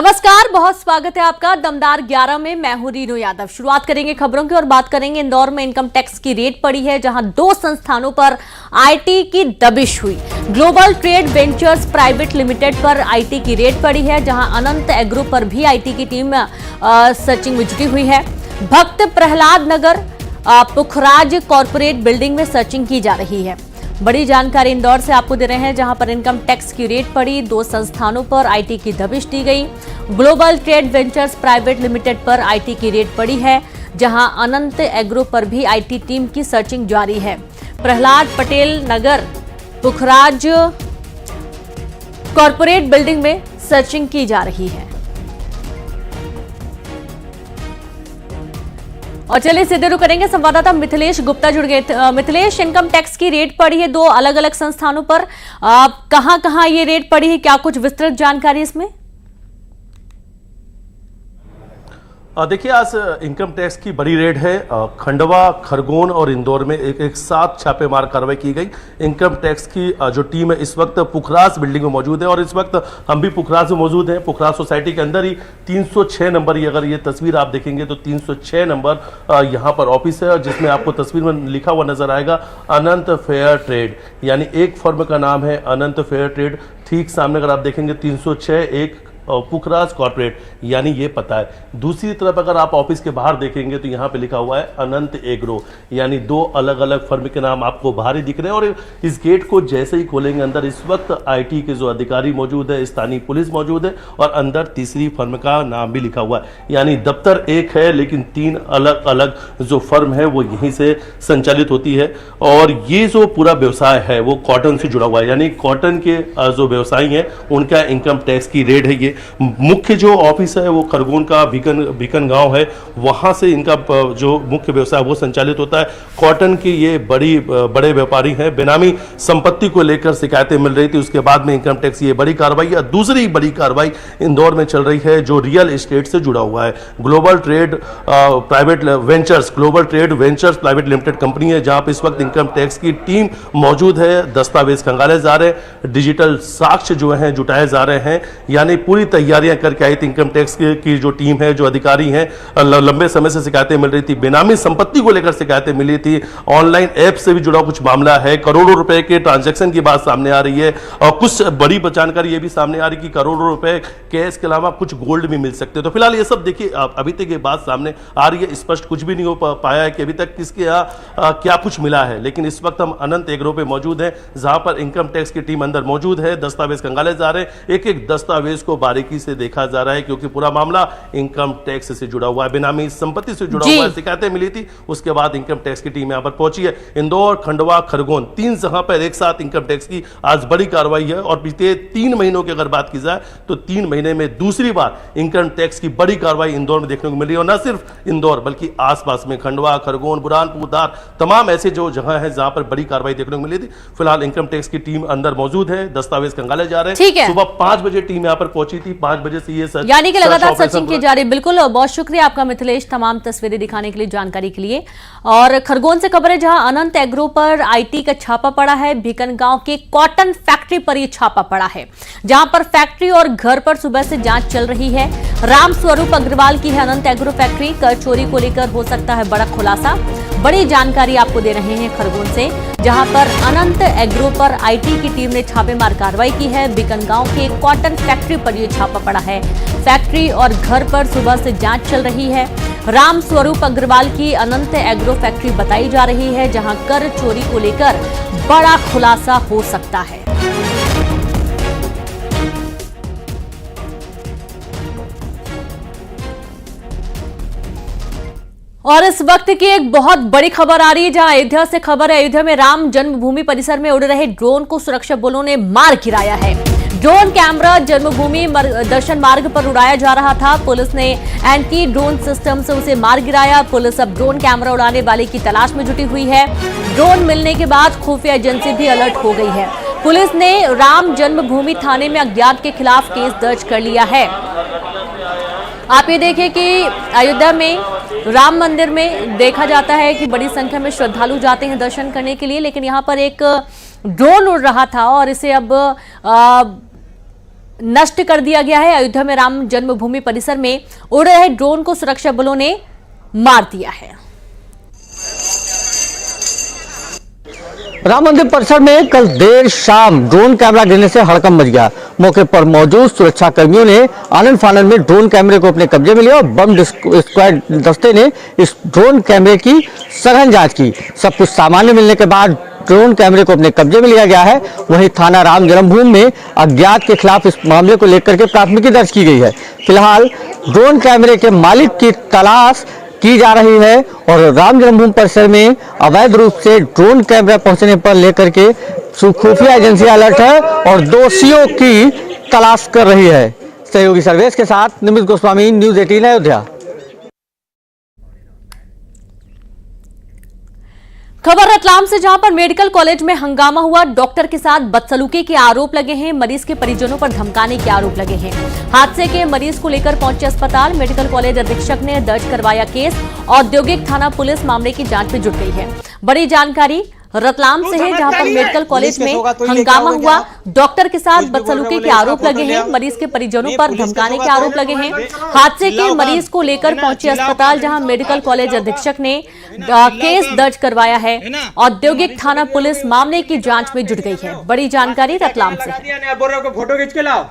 नमस्कार, बहुत स्वागत है आपका दमदार 11 में। मैं हूं रीनू यादव। शुरुआत करेंगे खबरों की और बात करेंगे इंदौर में इनकम टैक्स की रेड पड़ी है, जहां 2 संस्थानों पर आईटी की दबिश हुई। Global trade ventures private limited पर आईटी की रेड पड़ी है, जहां अनंत एग्रो पर भी आईटी की टीम सर्चिंग में जुटी हुई है। भक्त प्रहलाद नगर पुखराज कॉर्पोरेट बिल्डिंग में सर्चिंग की जा रही है। बड़ी जानकारी इंदौर से आपको दे रहे हैं, जहां पर इनकम टैक्स की रेड पड़ी। 2 संस्थानों पर आईटी की दबिश दी गई। Global trade ventures private limited पर आईटी की रेड पड़ी है, जहां अनंत एग्रो पर भी आईटी टीम की सर्चिंग जारी है। प्रहलाद पटेल नगर पुखराज कॉर्पोरेट बिल्डिंग में सर्चिंग की जा रही है। और चलिए सीधे रुक करेंगे, संवाददाता मिथिलेश गुप्ता जुड़ गए। मिथिलेश, इनकम टैक्स की रेड पड़ी है 2 अलग अलग संस्थानों पर, कहां ये रेड पड़ी है, क्या कुछ विस्तृत जानकारी इसमें? देखिए, आज इनकम टैक्स की बड़ी रेड है। खंडवा, खरगोन और इंदौर में एक साथ छापेमार कार्रवाई की गई। इनकम टैक्स की जो टीम है इस वक्त पुखराज बिल्डिंग में मौजूद है और इस वक्त हम भी पुखराज में मौजूद हैं। पुखराज सोसाइटी के अंदर ही 306 नंबर, अगर ये तस्वीर आप देखेंगे तो 306 नंबर यहाँ पर ऑफिस है, जिसमें आपको तस्वीर में लिखा हुआ नजर आएगा अनंत फेयर ट्रेड, यानी एक फर्म का नाम है अनंत फेयर ट्रेड। ठीक सामने अगर आप देखेंगे 306 एक पुखराज कॉर्पोरेट, यानी ये पता है। दूसरी तरफ अगर आप ऑफिस के बाहर देखेंगे तो यहाँ पे लिखा हुआ है अनंत एग्रो, यानी 2 अलग अलग फर्म के नाम आपको बाहर ही दिख रहे हैं। और इस गेट को जैसे ही खोलेंगे, अंदर इस वक्त आईटी के जो अधिकारी मौजूद है, स्थानीय पुलिस मौजूद है और अंदर तीसरी फर्म का नाम भी लिखा हुआ है। यानी दफ्तर एक है लेकिन 3 अलग अलग जो फर्म है वो यहीं से संचालित होती है। और ये जो पूरा व्यवसाय है वो कॉटन से जुड़ा हुआ है, यानी कॉटन के जो व्यवसायी हैं उनका इनकम टैक्स की रेड है। ये मुख्य जो ऑफिस है वो खरगोन का बीकन गांव है, वहां से इनका जो मुख्य व्यवसाय वो संचालित होता है। कॉटन के ये बड़े व्यापारी हैं। बेनामी संपत्ति को लेकर शिकायतें मिल रही थी, उसके बाद में इनकम टैक्स ये बड़ी कार्रवाई है। दूसरी बड़ी कार्रवाई इंदौर में चल रही है जो रियल एस्टेट से जुड़ा हुआ है। Global trade ventures private limited company है, जहां पर इस वक्त इनकम टैक्स की टीम मौजूद है। दस्तावेज खंगाले जा रहे हैं, डिजिटल साक्ष्य जो है जुटाए जा रहे हैं, यानी पूरी तैयारियां करके आई थी इनकम टैक्स की जो टीम है, जो अधिकारी हैं। लंबे समय से शिकायतें मिल रही थी, बेनामी संपत्ति को लेकर शिकायतें मिली थी, ऑनलाइन ऐप से भी जुड़ा कुछ मामला है, करोड़ों रुपए के ट्रांजैक्शन की बात सामने आ रही है। और कुछ बड़ी जानकारी ये भी सामने आ रही है कि करोड़ों रुपए कैश के अलावा कुछ गोल्ड भी मिल सकते हैं। तो फिलहाल ये सब देखिए, अभी तक ये बात सामने आ रही है, स्पष्ट कुछ भी नहीं हो पाया है कि अभी तक किसके यहाँ क्या कुछ मिला है। लेकिन इस वक्त हम अनंत एग्रो पे मौजूद हैं, जहां पर इनकम टैक्स की टीम अंदर मौजूद है। दस्तावेज खंगाले जा रहे हैं, एक एक दस्तावेज को बारीकी से देखा जा रहा है, क्योंकि पूरा मामला इनकम टैक्स से जुड़ा हुआ है, बेनामी संपत्ति से जुड़ा हुआ है। शिकायतें मिली थी, उसके बाद इनकम टैक्स की टीम यहां पर पहुंची है। इंदौर, खंडवा, खरगोन 3 जगह पर एक साथ इनकम टैक्स की आज बड़ी कार्रवाई है। और पिछले 3 महीनों की अगर बात की जाए तो 3 महीने में दूसरी बार इनकम टैक्स की बड़ी कार्रवाई इंदौर में देखने को मिली। और न सिर्फ इंदौर बल्कि आसपास में खंडवा, खरगोन, बुरहानपुर, धार, तमाम ऐसे जो जगह है जहां पर बड़ी कार्रवाई देखने को मिली थी। फिलहाल इनकम टैक्स की टीम अंदर मौजूद है, दस्तावेज खंगाले जा रहे हैं। सुबह 5 बजे टीम यहां पर पहुंची थी, 5 बजे से ये यानी कि लगातार सर्चिंग की जा रही है। बिल्कुल, बहुत शुक्रिया आपका मिथिलेश, तमाम तस्वीरें दिखाने के लिए, जानकारी के लिए। और खरगोन से खबर है, जहां अनंत एग्रो पर आईटी का छापा पड़ा है। बीकन गांव के कॉटन फैक्ट्री पर यह छापा पड़ा है, जहां पर फैक्ट्री और घर पर सुबह से जांच चल रही है। राम स्वरूप अग्रवाल की है अनंत एग्रो फैक्ट्री। कर चोरी को लेकर हो सकता है बड़ा खुलासा। बड़ी जानकारी आपको दे रहे हैं खरगोन से, जहां पर अनंत एग्रो पर आईटी की टीम ने छापेमार कार्रवाई की है। बीकन गांव के कॉटन फैक्ट्री पर यह छापा पड़ा है। फैक्ट्री और घर पर सुबह से जांच चल रही है। राम स्वरूप अग्रवाल की अनंत एग्रो फैक्ट्री बताई जा रही है, जहां कर चोरी को लेकर बड़ा खुलासा हो सकता है। और इस वक्त की एक बहुत बड़ी खबर आ रही है, जहां अयोध्या से खबर है। अयोध्या में राम जन्मभूमि परिसर में उड़ रहे ड्रोन को सुरक्षा बलों ने मार गिराया है। ड्रोन कैमरा जन्मभूमि दर्शन मार्ग पर उड़ाया जा रहा था। पुलिस ने एंटी ड्रोन सिस्टम से उसे मार गिराया। पुलिस अब ड्रोन कैमरा उड़ाने वाले की तलाश में जुटी हुई है। ड्रोन मिलने के बाद खुफिया एजेंसी भी अलर्ट हो गई है। पुलिस ने राम जन्मभूमि थाने में अज्ञात के खिलाफ केस दर्ज कर लिया है। आप ये देखिए कि अयोध्या में राम मंदिर में देखा जाता है कि बड़ी संख्या में श्रद्धालु जाते हैं दर्शन करने के लिए, लेकिन यहाँ पर एक ड्रोन उड़ रहा था और इसे अब नष्ट कर दिया गया है। अयोध्या में राम जन्मभूमि परिसर में उड़ रहे ड्रोन को सुरक्षा बलों ने मार दिया है। राम मंदिर परिसर में कल देर शाम ड्रोन कैमरा गिरने से हड़कंप मच गया। मौके पर मौजूद सुरक्षा कर्मियों ने आनन फानन में ड्रोन कैमरे को अपने कब्जे में लिया और बम स्क्वाड दस्ते ने इस ड्रोन कैमरे की सघन जांच की। सब कुछ सामान्य मिलने के बाद ड्रोन कैमरे को अपने कब्जे में लिया गया है। वहीं थाना राम जन्मभूमि में अज्ञात के खिलाफ इस मामले को लेकर के प्राथमिकी दर्ज की गई है। फिलहाल ड्रोन कैमरे के मालिक की तलाश की जा रही है और राम जन्मभूमि परिसर में अवैध रूप से ड्रोन कैमरा पहुंचने पर लेकर के खुफिया एजेंसी अलर्ट है और दोषियों की तलाश कर रही है। सहयोगी सर्वेश के साथ निमित गोस्वामी, न्यूज़ 18 अयोध्या। खबर रतलाम से, जहां पर मेडिकल कॉलेज में हंगामा हुआ। डॉक्टर के साथ बदसलूकी के आरोप लगे हैं। मरीज के परिजनों पर धमकाने के आरोप लगे हैं। हादसे के मरीज को लेकर पहुंचे अस्पताल। मेडिकल कॉलेज अधीक्षक ने दर्ज करवाया केस। औद्योगिक थाना पुलिस मामले की जांच में जुट गई है। बड़ी जानकारी रतलाम से है, जहां पर मेडिकल कॉलेज में हंगामा हुआ। डॉक्टर के साथ बदसलूकी के आरोप लगे हैं। मरीज के परिजनों पर धमकाने के आरोप लगे हैं। हादसे के मरीज को लेकर पहुंचे अस्पताल, जहां मेडिकल कॉलेज अधीक्षक ने केस दर्ज करवाया है। औद्योगिक थाना पुलिस मामले की जांच में जुट गई है। बड़ी जानकारी रतलाम से। फोटो खींच के लाओ।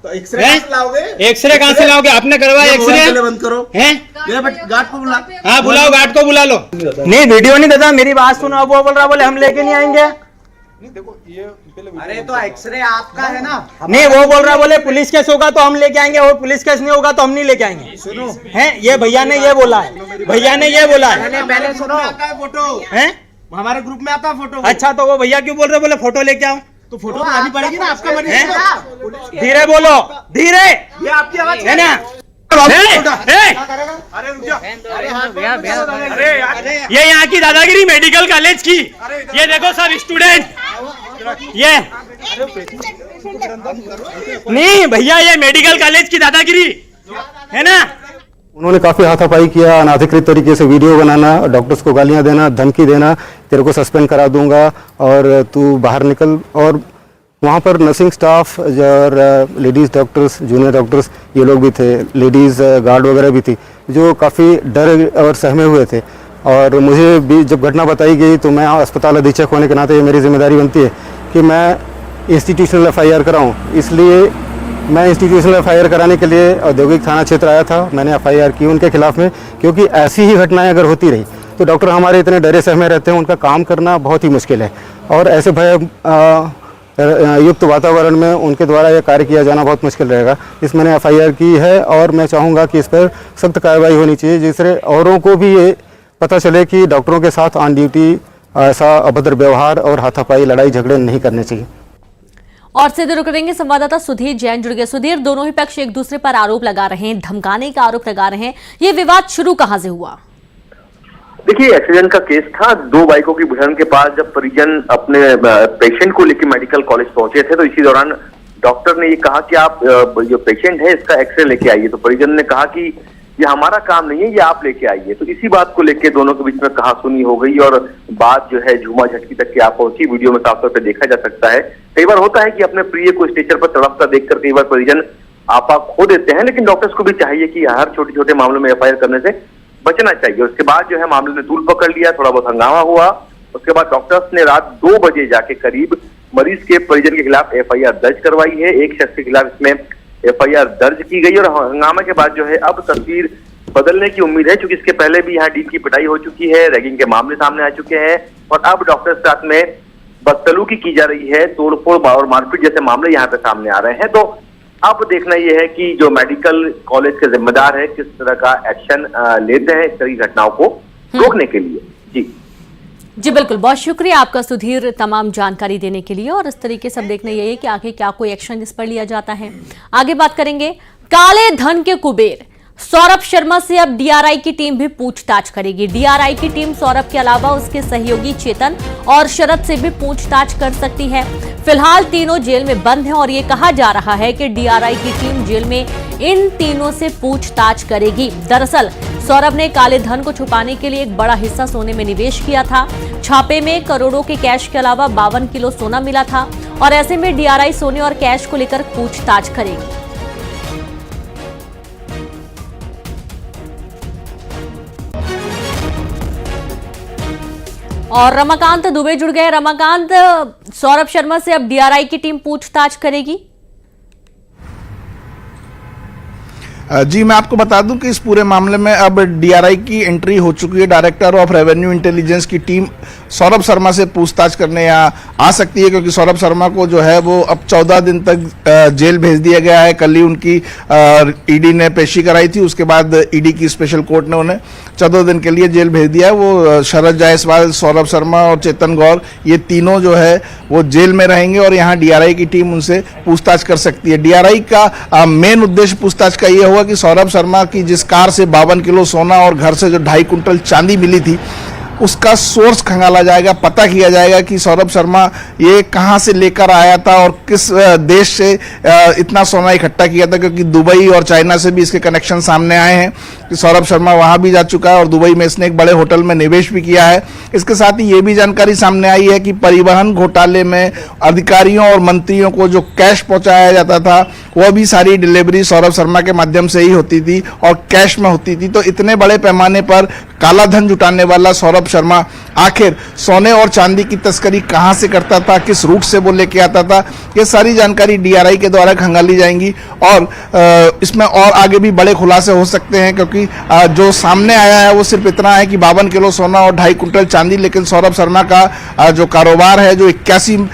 तो एक्सरे कहाँ से लाओगे? एक्सरे कहाँ से लाओगे? आपने करवाया एक्सरे? बंद करो। हैं? गार्ड को बुला। हाँ बुलाओ, गार्ड को बुला लो। नहीं वीडियो नहीं देता, मेरी बात सुनो। वो बोल रहा बोले हम लेके नहीं आएंगे। अरे तो एक्सरे आपका है ना? नहीं वो बोल रहा बोले पुलिस केस होगा तो हम लेके आएंगे और पुलिस केस नहीं होगा तो हम नहीं लेके आएंगे। सुनो हैं, ये भैया ने ये बोला है, भैया ने ये बोला है। पहले सुनो, फोटो हैं? हमारे ग्रुप में आता है फोटो। अच्छा तो वो भैया क्यों बोल रहे बोले फोटो लेके आओ? तो फोटो तो आनी पड़ेगी ना, आपका मरीज हैं? है। धीरे बोलो, धीरे। ये आपकी आवाज है ना? अरे रुक जाओ। अरे ये यहाँ की दादागिरी मेडिकल कॉलेज की। ये देखो सब स्टूडेंट, ये नहीं भैया, ये मेडिकल कॉलेज की दादागिरी है ना। उन्होंने काफ़ी हाथापाई किया, अनाधिकृत तरीके से वीडियो बनाना, डॉक्टर्स को गालियां देना, धमकी देना, तेरे को सस्पेंड करा दूंगा और तू बाहर निकल। और वहाँ पर नर्सिंग स्टाफ और लेडीज़ डॉक्टर्स, जूनियर डॉक्टर्स, ये लोग भी थे, लेडीज़ गार्ड वगैरह भी थी, जो काफ़ी डर और सहमे हुए थे। और मुझे भी जब घटना बताई गई तो मैं अस्पताल अधीक्षक होने के नाते ये मेरी जिम्मेदारी बनती है कि मैं इंस्टीट्यूशनल FIR कराऊँ। इसलिए मैं इंस्टीट्यूशनल FIR कराने के लिए औद्योगिक थाना क्षेत्र आया था। मैंने FIR की उनके खिलाफ में, क्योंकि ऐसी ही घटनाएं अगर होती रही तो डॉक्टर हमारे इतने डरे सहमे रहते हैं, उनका काम करना बहुत ही मुश्किल है। और ऐसे भय युक्त वातावरण में उनके द्वारा यह कार्य किया जाना बहुत मुश्किल रहेगा। इस मैंने FIR की है और मैं चाहूँगा कि इस पर सख्त कार्रवाई होनी चाहिए, जिससे औरों को भी ये पता चले कि डॉक्टरों के साथ ऑन ड्यूटी ऐसा अभद्र व्यवहार और हाथापाई, लड़ाई झगड़े नहीं करने चाहिए। और सीधे रुक करेंगे संवाददाता सुधीर जैन जुड़ गए। सुधीर, दोनों ही पक्ष एक दूसरे पर आरोप लगा रहे हैं, धमकाने का आरोप लगा रहे हैं। ये विवाद शुरू कहां से हुआ? देखिए, एक्सीडेंट का केस था। दो बाइकों की भिड़ंत के बाद जब परिजन अपने पेशेंट को लेकर मेडिकल कॉलेज पहुंचे थे तो इसी दौरान डॉक्टर ने ये कहा कि आप जो पेशेंट है इसका एक्सरे लेके आइए। तो परिजन ने कहा कि ये हमारा काम नहीं है, ये आप लेके आइए। तो इसी बात को लेकर दोनों के बीच में कहासुनी हो गई और बात जो है झूमा झटकी तक के आप पहुंची। वीडियो में साफ तौर पर देखा जा सकता है। कई बार होता है कि अपने प्रिय को स्टेचर पर तड़पता देखकर कई बार परिजन आपा खो देते हैं, लेकिन डॉक्टर्स को भी चाहिए कि हर छोटे छोटे मामलों में FIR करने से बचना चाहिए। उसके बाद जो है मामले ने तूल पकड़ लिया, थोड़ा बहुत हंगामा हुआ। उसके बाद डॉक्टर्स ने रात 2 बजे जाके करीब मरीज के परिजन के खिलाफ FIR दर्ज करवाई है। एक शख्स के खिलाफ इसमें FIR दर्ज की गई और हंगामा के बाद जो है अब तस्वीर बदलने की उम्मीद है, क्योंकि इसके पहले भी यहाँ डीन की पिटाई हो चुकी है, रैगिंग के मामले सामने आ चुके हैं और अब डॉक्टर के साथ में बदसलूकी की जा रही है, तोड़फोड़ और मारपीट जैसे मामले यहाँ पे सामने आ रहे हैं। तो अब देखना यह है कि जो मेडिकल कॉलेज के जिम्मेदार है किस तरह का एक्शन लेते हैं इस तरह की घटनाओं को रोकने के लिए। जी बिल्कुल, बहुत शुक्रिया आपका सुधीर तमाम जानकारी देने के लिए। और इस तरीके से अब देखना यही है कि आगे क्या कोई एक्शन इस पर लिया जाता है। आगे बात करेंगे काले धन के कुबेर सौरभ शर्मा से अब DRI की टीम भी पूछताछ करेगी। DRI की टीम सौरभ के अलावा उसके सहयोगी चेतन और शरद से भी पूछताछ कर सकती है। फिलहाल तीनों जेल में बंद हैं और ये कहा जा रहा है कि DRI की टीम जेल में इन तीनों से पूछताछ करेगी। दरअसल सौरभ ने काले धन को छुपाने के लिए एक बड़ा हिस्सा सोने में निवेश किया था। छापे में करोड़ों के कैश के अलावा 52 किलो सोना मिला था और ऐसे में डीआरआई सोने और कैश को लेकर पूछताछ करेगी। और रमाकांत दुबे जुड़ गए। रमाकांत, सौरभ शर्मा से अब डीआरआई की टीम पूछताछ करेगी। जी, मैं आपको बता दूं कि इस पूरे मामले में अब डीआरआई की एंट्री हो चुकी है। डायरेक्टर ऑफ रेवेन्यू इंटेलिजेंस की टीम सौरभ शर्मा से पूछताछ करने यहाँ आ सकती है, क्योंकि सौरभ शर्मा को जो है वो अब 14 दिन तक जेल भेज दिया गया है। कल ही उनकी ईडी ने पेशी कराई थी, उसके बाद ईडी की स्पेशल कोर्ट ने उन्हें 14 दिन के लिए जेल भेज दिया है। वो शरद जायसवाल, सौरभ शर्मा और चेतन गौर, ये तीनों जो है वो जेल में रहेंगे और यहाँ डीआरआई की टीम उनसे पूछताछ कर सकती है। डीआरआई का मेन उद्देश्य पूछताछ का ये होगा कि सौरभ शर्मा की जिस कार से 52 किलो सोना और घर से जो 2.5 कुंटल चांदी मिली थी, उसका सोर्स खंगाला जाएगा, पता किया जाएगा कि सौरभ शर्मा ये कहां से लेकर आया था और किस देश से इतना सोना इकट्ठा किया था, क्योंकि दुबई और चाइना से भी इसके कनेक्शन सामने आए हैं कि सौरभ शर्मा वहां भी जा चुका है और दुबई में इसने एक बड़े होटल में निवेश भी किया है। इसके साथ ही ये भी जानकारी सामने आई है कि परिवहन घोटाले में अधिकारियों और मंत्रियों को जो कैश पहुंचाया जाता था, वह भी सारी डिलीवरी सौरभ शर्मा के माध्यम से ही होती थी और कैश में होती थी। तो इतने बड़े पैमाने पर काला धन जुटाने वाला सौरभ शर्मा आखिर सोने और चांदी की तस्करी कहां से करता था, किस रूट से वो लेके आता था, ये सारी जानकारी डीआरआई के द्वारा खंगाली जाएंगी और इसमें और आगे भी बड़े खुलासे हो सकते हैं, क्योंकि जो सामने आया है वो सिर्फ इतना है कि 52 किलो सोना और 2.5 कुंटल चांदी, लेकिन सौरभ शर्मा का जो कारोबार है, जो 81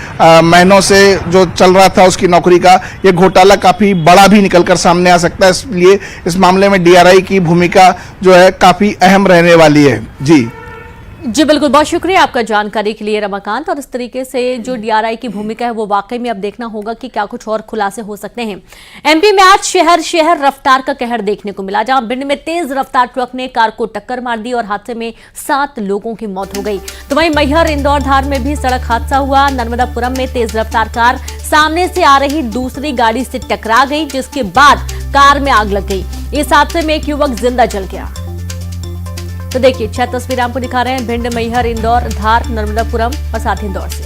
महीनों से जो चल रहा था उसकी नौकरी का, ये घोटाला काफी बड़ा भी निकलकर सामने आ सकता है। इसलिए इस मामले में डीआरआई की भूमिका जो है काफी अहम रहने वाली है। जी बिल्कुल, बहुत शुक्रिया आपका जानकारी के लिए रमाकांत। और इस तरीके से जो डीआरआई की भूमिका है वो वाकई में अब देखना होगा कि क्या कुछ और खुलासे हो सकते हैं। एमपी में आज शहर शहर रफ्तार का कहर देखने को मिला, जहां भिंड में तेज रफ्तार ट्रक ने कार को टक्कर मार दी और हादसे में 7 लोगों की मौत हो गई। तो वहीं मैहर इंदौर धार में भी सड़क हादसा हुआ। नर्मदापुरम में तेज रफ्तार कार सामने से आ रही दूसरी गाड़ी से टकरा गई, जिसके बाद कार में आग लग गई। इस हादसे में एक युवक जिंदा जल गया। तो देखिए 6 तस्वीरें आपको दिखा रहे हैं भिंड, मैहर, इंदौर, धार, नर्मदापुरम और साथ ही इंदौर से।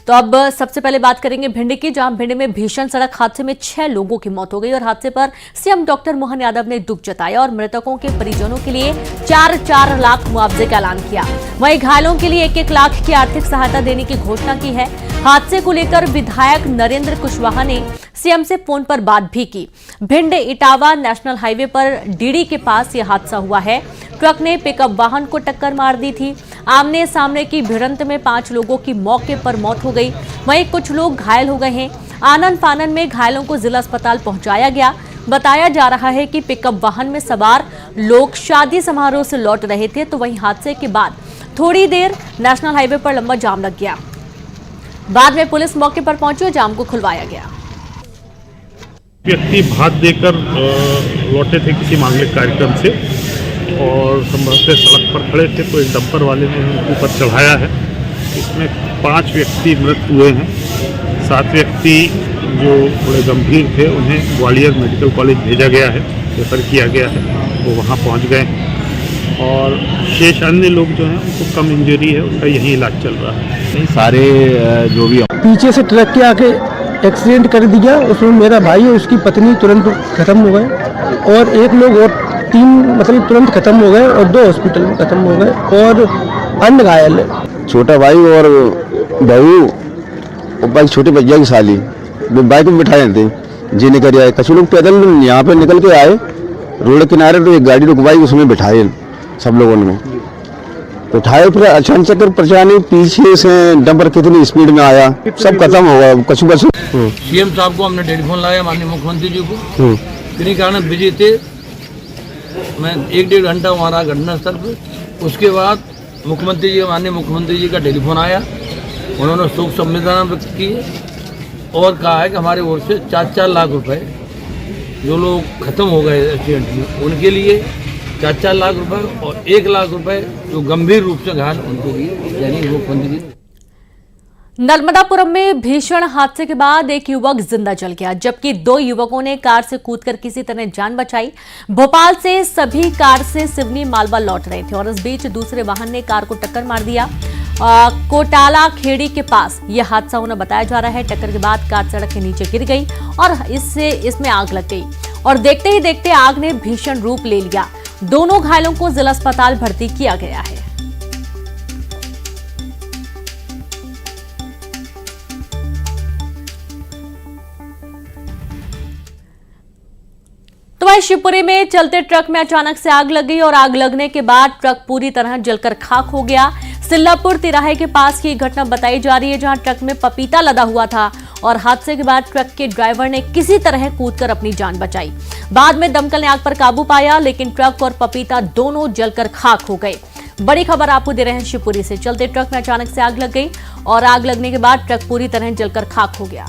तो अब सबसे पहले बात करेंगे भिंड की, जहां भिंड में भीषण सड़क हादसे में 6 लोगों की मौत हो गई और हादसे पर सीएम डॉक्टर मोहन यादव ने दुख जताया और मृतकों के परिजनों के लिए 4-4 लाख मुआवजे का ऐलान किया। वहीं घायलों के लिए 1-1 लाख की आर्थिक सहायता देने की घोषणा की है। हादसे को लेकर विधायक नरेंद्र कुशवाहा ने सीएम से फोन पर बात भी की। भिंड इटावा नेशनल हाईवे पर डीडी के पास यह हादसा हुआ है। ट्रक ने पिकअप वाहन को टक्कर मार दी थी। आमने सामने की भिड़ंत में 5 लोगों की मौके पर मौत हो गई, वहीं कुछ लोग घायल हो गए हैं। आनन फानन में घायलों को जिला अस्पताल पहुंचाया गया। बताया जा रहा है कि पिकअप वाहन में सवार लोग शादी समारोह से लौट रहे थे, तो वहीं हादसे के बाद थोड़ी देर नेशनल हाईवे पर लंबा जाम लग गया। बाद में पुलिस मौके पर पहुंची और जाम को खुलवाया गया। व्यक्ति भात देकर लौटे थे किसी मांगलिक कार्यक्रम से और संभवतः सड़क पर खड़े थे, तो एक डंपर वाले ने उनके ऊपर चढ़ाया है। इसमें 5 व्यक्ति मृत हुए हैं। 7 व्यक्ति जो थोड़े गंभीर थे उन्हें ग्वालियर मेडिकल कॉलेज भेजा गया है, रेफर किया गया है, वो वहाँ पहुँच गए और शेष अन्य लोग जो हैं उनको कम इंजरी है, उनका यही इलाज चल रहा है। सारे जो भी पीछे से ट्रक के आके एक्सीडेंट कर दिया, उसमें मेरा भाई और उसकी पत्नी तुरंत खत्म हो गए और एक लोग और 3 मतलब तुरंत खत्म हो गए और 2 हॉस्पिटल में खत्म हो गए और अन्य घायल है। छोटा भाई और बहू और भाई छोटे भैया की साली वो बाइक में बिठाए थे, जी निकल आए। कुछ लोग पैदल यहाँ पे निकल के आए रोड किनारे, तो एक गाड़ी रुकवाई, उसमें बिठाए सब लोगों ने उठाए। फिर अचानक परेशानी पीछे से डंपर कितनी स्पीड में आया, सब खत्म हो गया कछु बचू। सीएम साहब को हमने टेलीफोन लगाया, माननीय मुख्यमंत्री जी को, किन्हीं कारण बिजी थे। मैं 1-1.5 घंटा वहाँ रहा घटनास्थल पर। उसके बाद मुख्यमंत्री जी, माननीय मुख्यमंत्री जी का टेलीफोन आया, उन्होंने शोक संवेदना व्यक्त की और कहा है कि हमारे ओर से 4-4 लाख रुपए जो लोग खत्म हो गए एक्सीडेंट में उनके लिए 4-4 लाख रुपए और 1 लाख रुपए जो गंभीर रूप से घायल उनके लिए, यानी मुख्यमंत्री जी। नर्मदापुरम में भीषण हादसे के बाद एक युवक जिंदा जल गया, जबकि 2 युवकों ने कार से कूदकर किसी तरह जान बचाई। भोपाल से सभी कार से सिवनी मालवा लौट रहे थे और इस बीच दूसरे वाहन ने कार को टक्कर मार दिया। कोटाला खेड़ी के पास यह हादसा होना बताया जा रहा है। टक्कर के बाद कार सड़क के नीचे गिर गई और इसमें आग लग गई और देखते ही देखते आग ने भीषण रूप ले लिया। दोनों घायलों को जिला अस्पताल भर्ती किया गया है। तो वहीं शिवपुरी में चलते ट्रक में अचानक से आग लग गई और आग लगने के बाद ट्रक पूरी तरह जलकर खाक हो गया। सिल्लापुर तिराहे के पास की घटना बताई जा रही है, जहां ट्रक में पपीता लदा हुआ था और हादसे के बाद ट्रक के ड्राइवर ने किसी तरह कूदकर अपनी जान बचाई। बाद में दमकल ने आग पर काबू पाया, लेकिन ट्रक और पपीता दोनों जलकर खाक हो गए। बड़ी खबर आपको दे रहे हैं शिवपुरी से। चलते ट्रक में अचानक से आग लग गई और आग लगने के बाद ट्रक पूरी तरह जलकर खाक हो गया।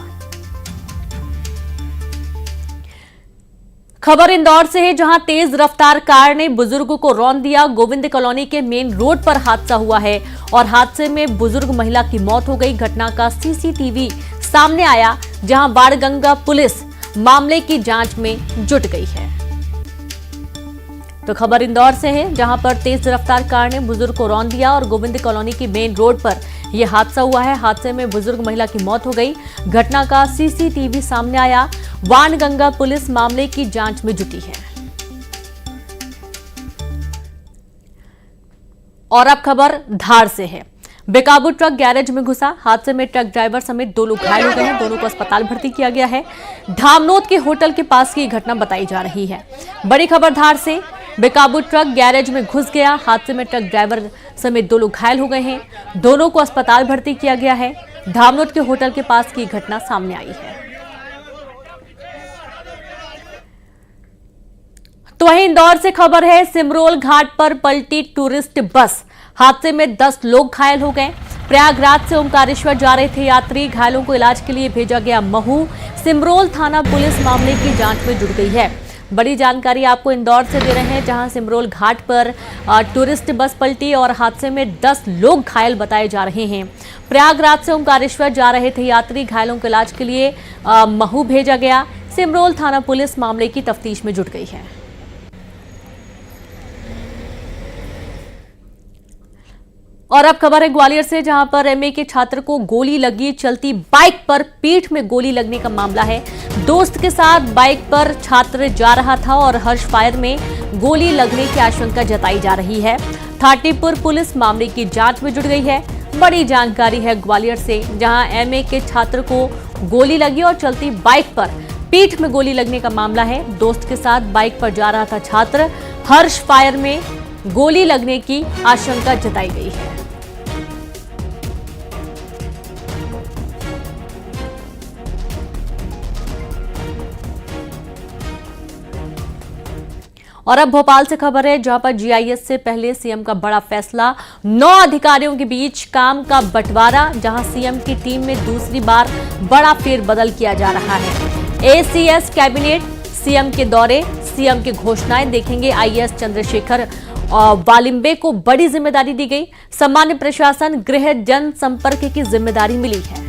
खबर इंदौर से है, जहां तेज रफ्तार कार ने बुजुर्ग को रौंद दिया। गोविंद कॉलोनी के मेन रोड पर हादसा हुआ है और हादसे में बुजुर्ग महिला की मौत हो गई। घटना का सीसीटीवी सामने आया, जहां बाणगंगा पुलिस मामले की जांच में जुट गई है। तो खबर इंदौर से है, जहां पर तेज रफ्तार कार ने बुजुर्ग को रौंद दिया और गोविंद कॉलोनी की मेन रोड पर यह हादसा हुआ है। हादसे में बुजुर्ग महिला की मौत हो गई। घटना का सीसीटीवी सामने आया। बाणगंगा पुलिस मामले की जांच में जुटी है। और अब खबर धार से है। बेकाबू ट्रक गैरेज में घुसा। हादसे में ट्रक ड्राइवर समेत 2 लोग घायल हो गए हैं। दोनों को अस्पताल भर्ती किया गया है। धामनोद के होटल के पास की घटना बताई जा रही है। बड़ी खबर धार से, बेकाबू ट्रक गैरेज में घुस गया। हादसे में ट्रक ड्राइवर समेत 2 लोग घायल हो गए हैं। दोनों को अस्पताल भर्ती किया गया है। धामनोद के होटल के पास की घटना सामने आई है। तो वहीं इंदौर से खबर है, सिमरोल घाट पर पलटी टूरिस्ट बस। हादसे में 10 लोग घायल हो गए। प्रयागराज से ओमकारेश्वर जा रहे थे यात्री। घायलों को इलाज के लिए भेजा गया महू। सिमरोल थाना पुलिस मामले की जांच में जुट गई है। बड़ी जानकारी आपको इंदौर से दे रहे हैं, जहां सिमरोल घाट पर टूरिस्ट बस पलटी और हादसे में 10 लोग घायल बताए जा रहे हैं। प्रयागराज से ओमकारेश्वर जा रहे थे यात्री। घायलों के इलाज के लिए महू भेजा गया। सिमरोल थाना पुलिस मामले की तफ्तीश में जुट गई है। और अब खबर है ग्वालियर से, जहां पर एमए के छात्र को गोली लगी। चलती बाइक पर पीठ में गोली लगने का मामला है। दोस्त के साथ बाइक पर छात्र जा रहा था और हर्ष फायर में गोली लगने की आशंका जताई जा रही है। थाटीपुर पुलिस मामले की जांच में जुट गई है। बड़ी जानकारी है ग्वालियर से, जहां एमए के छात्र को गोली लगी और चलती बाइक पर पीठ में गोली लगने का मामला है। दोस्त के साथ बाइक पर जा रहा था छात्र। हर्ष फायर में गोली लगने की आशंका जताई गई है। और अब भोपाल से खबर है, जहां पर जीआईएस से पहले सीएम का बड़ा फैसला। 9 अधिकारियों के बीच काम का बंटवारा, जहां सीएम की टीम में दूसरी बार बड़ा फेरबदल किया जा रहा है। एसीएस कैबिनेट, सीएम के दौरे, सीएम की घोषणाएं देखेंगे। आईएएस चंद्रशेखर वालिम्बे को बड़ी जिम्मेदारी दी गई। सामान्य प्रशासन, गृह, जनसंपर्क की जिम्मेदारी मिली है।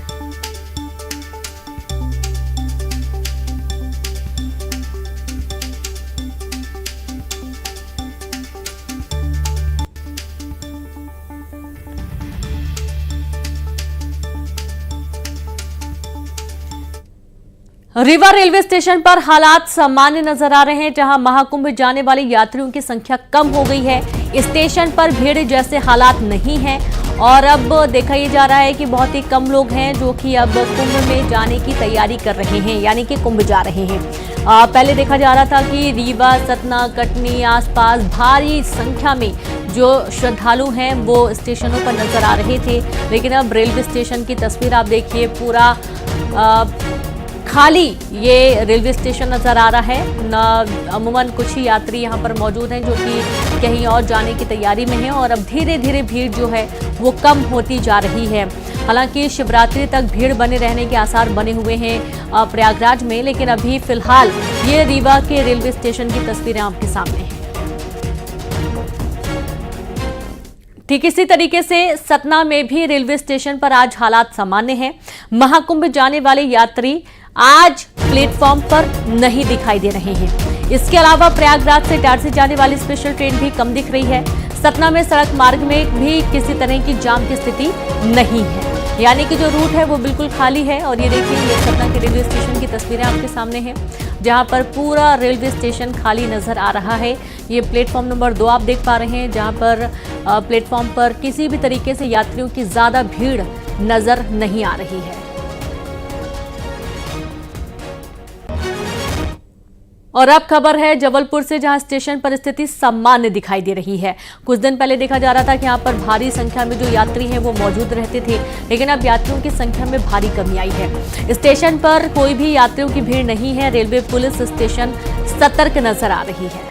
रीवा रेलवे स्टेशन पर हालात सामान्य नजर आ रहे हैं, जहां महाकुंभ जाने वाले यात्रियों की संख्या कम हो गई है। स्टेशन पर भीड़ जैसे हालात नहीं हैं और अब देखा यह जा रहा है कि बहुत ही कम लोग हैं जो कि अब कुंभ में जाने की तैयारी कर रहे हैं, यानी कि कुंभ जा रहे हैं। पहले देखा जा रहा था कि रीवा, सतना, कटनी आसपास भारी संख्या में जो श्रद्धालु हैं वो स्टेशनों पर नजर आ रहे थे, लेकिन अब रेलवे स्टेशन की तस्वीर आप देखिए, पूरा खाली ये रेलवे स्टेशन नजर आ रहा है। अमूमन कुछ ही यात्री यहाँ पर मौजूद हैं जो कि कहीं और जाने की तैयारी में हैं और अब धीरे धीरे भीड़ जो है वो कम होती जा रही है। हालांकि शिवरात्रि तक भीड़ बने रहने के आसार बने हुए हैं प्रयागराज में, लेकिन अभी फिलहाल ये रीवा के रेलवे स्टेशन की तस्वीरें आपके सामने हैं। ठीक इसी तरीके से सतना में भी रेलवे स्टेशन पर आज हालात सामान्य हैं। महाकुंभ जाने वाले यात्री आज प्लेटफॉर्म पर नहीं दिखाई दे रहे हैं। इसके अलावा प्रयागराज से इटारसी जाने वाली स्पेशल ट्रेन भी कम दिख रही है। सतना में सड़क मार्ग में भी किसी तरह की जाम की स्थिति नहीं है, यानी कि जो रूट है वो बिल्कुल खाली है। और ये देखिए, ये सतना के रेलवे स्टेशन की तस्वीरें आपके सामने हैं, जहां पर पूरा रेलवे स्टेशन खाली नजर आ रहा है। ये प्लेटफॉर्म नंबर 2 आप देख पा रहे हैं, जहां पर प्लेटफॉर्म पर किसी भी तरीके से यात्रियों की ज्यादा भीड़ नजर नहीं आ रही है। और अब खबर है जबलपुर से, जहां स्टेशन पर स्थिति सामान्य दिखाई दे रही है। कुछ दिन पहले देखा जा रहा था कि यहां पर भारी संख्या में जो यात्री हैं वो मौजूद रहते थे, लेकिन अब यात्रियों की संख्या में भारी कमी आई है। स्टेशन पर कोई भी यात्रियों की भीड़ नहीं है। रेलवे पुलिस स्टेशन सतर्क नजर आ रही है।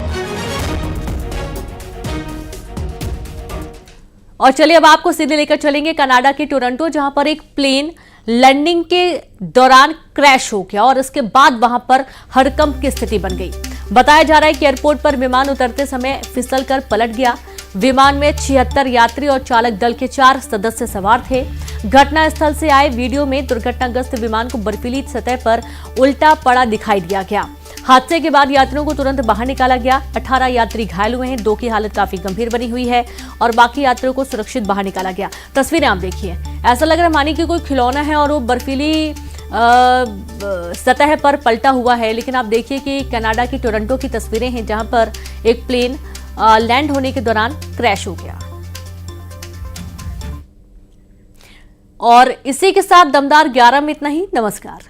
और चलिए अब आपको सीधे लेकर चलेंगे कनाडा के टोरंटो, जहां पर एक प्लेन लैंडिंग के दौरान क्रैश हो गया और इसके बाद वहां पर हड़कंप की स्थिति बन गई। बताया जा रहा है कि एयरपोर्ट पर विमान उतरते समय फिसलकर पलट गया। विमान में 76 यात्री और चालक दल के 4 सदस्य सवार थे। घटना स्थल से आए वीडियो में दुर्घटनाग्रस्त विमान को बर्फीली सतह पर उल्टा पड़ा दिखाई दिया गया। हादसे के बाद यात्रियों को तुरंत बाहर निकाला गया। 18 यात्री घायल हुए हैं, 2 की हालत काफी गंभीर बनी हुई है और बाकी यात्रियों को सुरक्षित बाहर निकाला गया। तस्वीरें आप देखिए, ऐसा लग रहा है मानी कि कोई खिलौना है और वो बर्फीली सतह पर पलटा हुआ है। लेकिन आप देखिए कि कनाडा की टोरंटो की तस्वीरें हैं, जहां पर एक प्लेन लैंड होने के दौरान क्रैश हो गया। और इसी के साथ दमदार 11 में इतना ही। नमस्कार।